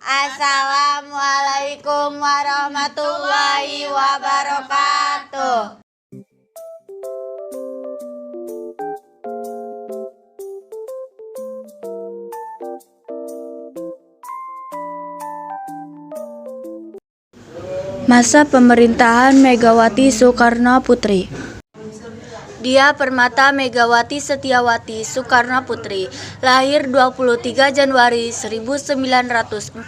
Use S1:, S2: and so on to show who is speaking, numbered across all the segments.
S1: Assalamualaikum warahmatullahi wabarakatuh.
S2: Masa pemerintahan Megawati Soekarnoputri. Dia Permata Megawati Setiawati Soekarnoputri, lahir 23 Januari 1947,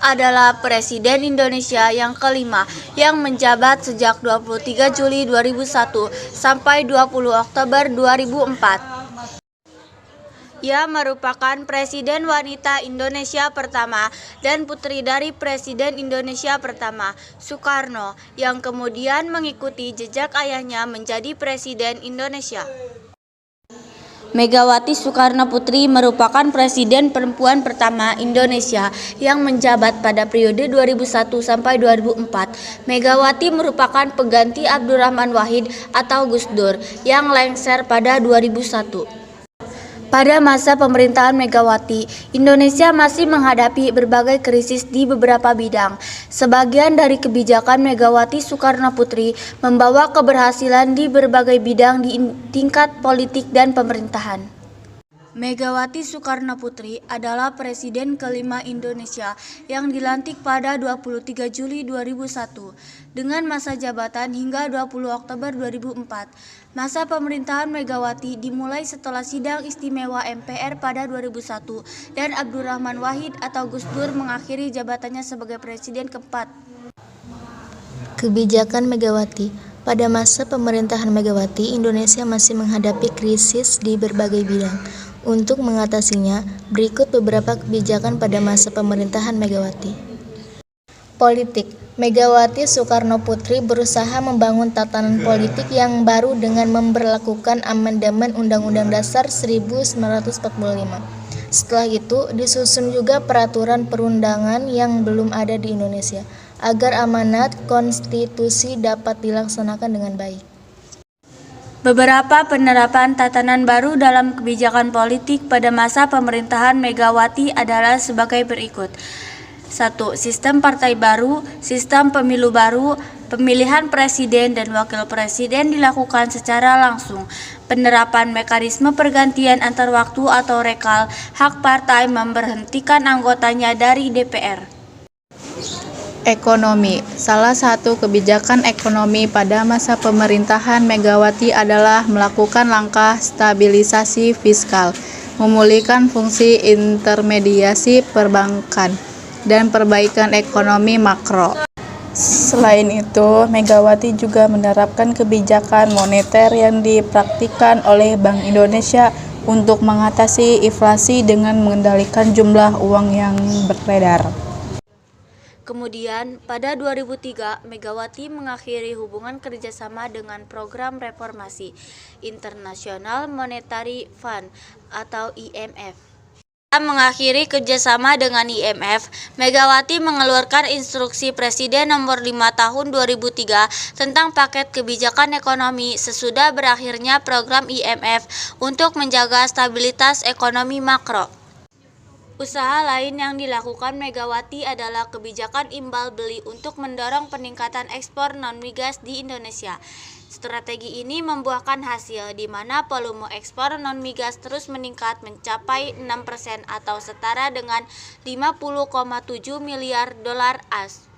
S2: adalah Presiden Indonesia yang kelima yang menjabat sejak 23 Juli 2001 sampai 20 Oktober 2004. Ia merupakan Presiden wanita Indonesia pertama dan putri dari Presiden Indonesia pertama, Soekarno, yang kemudian mengikuti jejak ayahnya menjadi Presiden Indonesia. Megawati Soekarnoputri merupakan Presiden perempuan pertama Indonesia yang menjabat pada periode 2001 sampai 2004. Megawati merupakan pengganti Abdurrahman Wahid atau Gus Dur yang lengser pada 2001. Pada masa pemerintahan Megawati, Indonesia masih menghadapi berbagai krisis di beberapa bidang. Sebagian dari kebijakan Megawati Soekarnoputri membawa keberhasilan di berbagai bidang di tingkat politik dan pemerintahan. Megawati Soekarnoputri adalah Presiden kelima Indonesia yang dilantik pada 23 Juli 2001 dengan masa jabatan hingga 20 Oktober 2004. Masa pemerintahan Megawati dimulai setelah sidang istimewa MPR pada 2001 dan Abdurrahman Wahid atau Gus Dur mengakhiri jabatannya sebagai Presiden keempat.
S3: Kebijakan Megawati. Pada masa pemerintahan Megawati, Indonesia masih menghadapi krisis di berbagai bidang. Untuk mengatasinya, berikut beberapa kebijakan pada masa pemerintahan Megawati. Politik. Megawati Soekarnoputri berusaha membangun tatanan politik yang baru dengan memberlakukan amandemen Undang-Undang Dasar 1945. Setelah itu, disusun juga peraturan perundangan yang belum ada di Indonesia, agar amanat konstitusi dapat dilaksanakan dengan baik.
S2: Beberapa penerapan tatanan baru dalam kebijakan politik pada masa pemerintahan Megawati adalah sebagai berikut. 1. Sistem partai baru, sistem pemilu baru, pemilihan presiden dan wakil presiden dilakukan secara langsung. Penerapan mekanisme pergantian antar waktu atau rekal, hak partai memberhentikan anggotanya dari DPR.
S4: Ekonomi. Salah satu kebijakan ekonomi pada masa pemerintahan Megawati adalah melakukan langkah stabilisasi fiskal, memulihkan fungsi intermediasi perbankan, dan perbaikan ekonomi makro. Selain itu, Megawati juga menerapkan kebijakan moneter yang dipraktikkan oleh Bank Indonesia untuk mengatasi inflasi dengan mengendalikan jumlah uang yang beredar.
S2: Kemudian, pada 2003, Megawati mengakhiri hubungan kerjasama dengan Program Reformasi International Monetary Fund atau IMF. Setelah mengakhiri kerjasama dengan IMF, Megawati mengeluarkan instruksi Presiden nomor 5 tahun 2003 tentang paket kebijakan ekonomi sesudah berakhirnya program IMF untuk menjaga stabilitas ekonomi makro. Usaha lain yang dilakukan Megawati adalah kebijakan imbal beli untuk mendorong peningkatan ekspor non-migas di Indonesia. Strategi ini membuahkan hasil di mana volume ekspor non-migas terus meningkat mencapai 6% atau setara dengan 50,7 miliar dolar AS.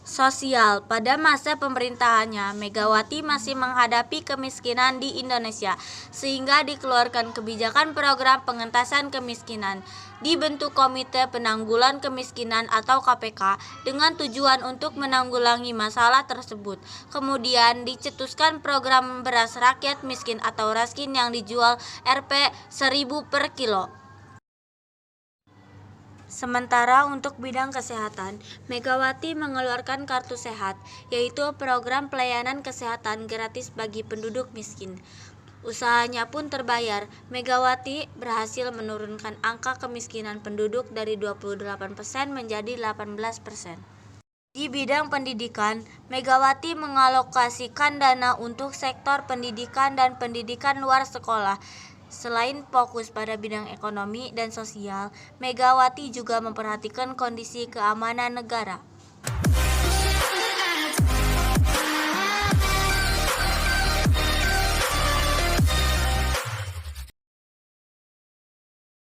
S2: Sosial. Pada masa pemerintahannya, Megawati masih menghadapi kemiskinan di Indonesia, sehingga dikeluarkan kebijakan program pengentasan kemiskinan. Dibentuk Komite Penanggulan Kemiskinan atau KPK dengan tujuan untuk menanggulangi masalah tersebut. Kemudian dicetuskan program beras rakyat miskin atau raskin yang dijual Rp1.000 per kilo. Sementara untuk bidang kesehatan, Megawati mengeluarkan Kartu Sehat, yaitu program pelayanan kesehatan gratis bagi penduduk miskin. Usahanya pun terbayar. Megawati berhasil menurunkan angka kemiskinan penduduk dari 28% menjadi 18%. Di bidang pendidikan, Megawati mengalokasikan dana untuk sektor pendidikan dan pendidikan luar sekolah Selain fokus pada bidang ekonomi dan sosial, Megawati juga memperhatikan kondisi keamanan negara.